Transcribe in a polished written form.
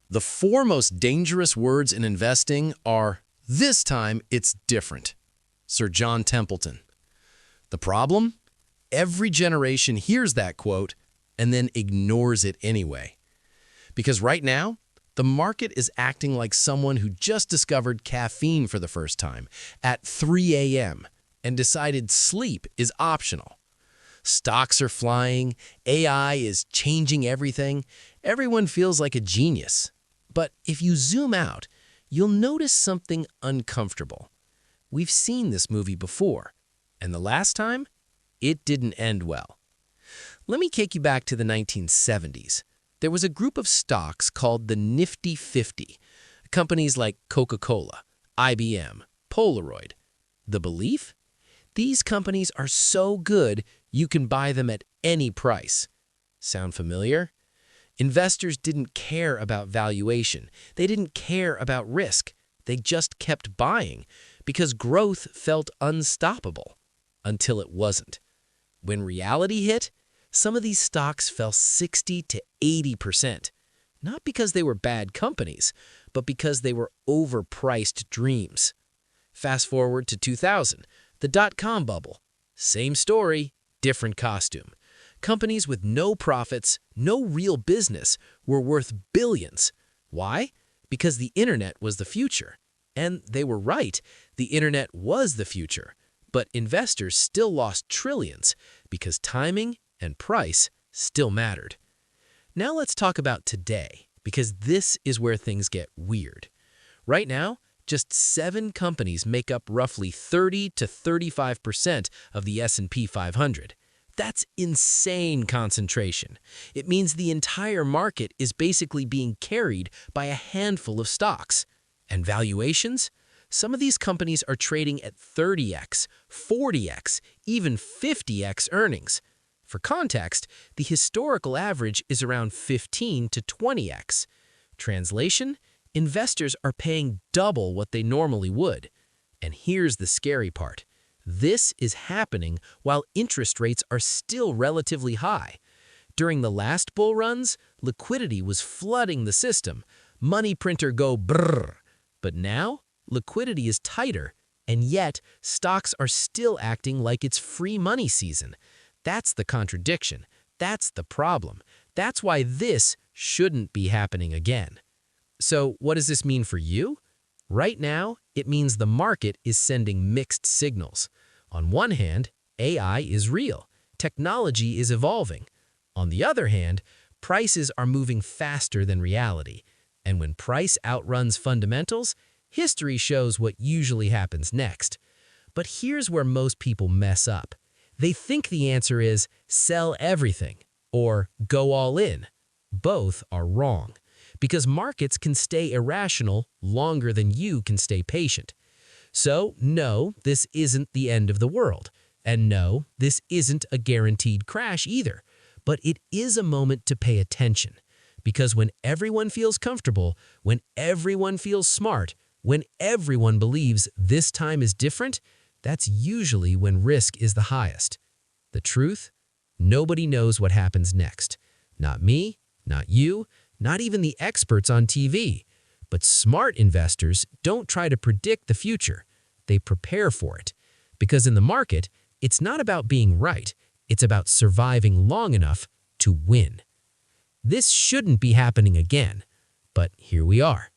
The four most dangerous words in investing are, "This time it's different." Sir John Templeton. The problem? Every generation hears that quote and then ignores it anyway. Because right now, the market is acting like someone who just discovered caffeine for the first time at 3 a.m. and decided sleep is optional. Stocks are flying, AI is changing everything, everyone feels like a genius. But if you zoom out, you'll notice something uncomfortable. We've seen this movie before, and the last time, it didn't end well. Let me take you back to the 1970s. There was a group of stocks called the Nifty 50, companies like Coca-Cola, IBM, Polaroid. The belief? These companies are so good, you can buy them at any price. Sound familiar? Investors didn't care about valuation. They didn't care about risk. They just kept buying because growth felt unstoppable until it wasn't. When reality hit, some of these stocks fell 60 to 80%, not because they were bad companies, but because they were overpriced dreams. Fast forward to 2000, the dot-com bubble. Same story, different costume. Companies with no profits, no real business, were worth billions. Why? Because the internet was the future. And they were right, the internet was the future. But investors still lost trillions because timing and price still mattered. Now let's talk about today, because this is where things get weird. Right now, just 7 companies make up roughly 30 to 35% of the S&P 500. That's insane concentration. It means the entire market is basically being carried by a handful of stocks. And valuations? Some of these companies are trading at 30x, 40x, even 50x earnings. For context, the historical average is around 15 to 20x. Translation? Investors are paying double what they normally would. And here's the scary part. This is happening while interest rates are still relatively high. During the last bull runs, liquidity was flooding the system. Money printer go brrr. But now, liquidity is tighter, and yet stocks are still acting like it's free money season. That's the contradiction. That's the problem. That's why this shouldn't be happening again. So what does this mean for you? Right now, it means the market is sending mixed signals. On one hand, AI is real. Technology is evolving. On the other hand, prices are moving faster than reality. And when price outruns fundamentals, history shows what usually happens next. But here's where most people mess up. They think the answer is sell everything or go all in. Both are wrong, because markets can stay irrational longer than you can stay patient. So, no, this isn't the end of the world. And no, this isn't a guaranteed crash either. But it is a moment to pay attention. Because when everyone feels comfortable, when everyone feels smart, when everyone believes this time is different, that's usually when risk is the highest. The truth? Nobody knows what happens next. Not me, not you, not even the experts on TV. But smart investors don't try to predict the future. They prepare for it. Because in the market, it's not about being right. It's about surviving long enough to win. This shouldn't be happening again, but here we are.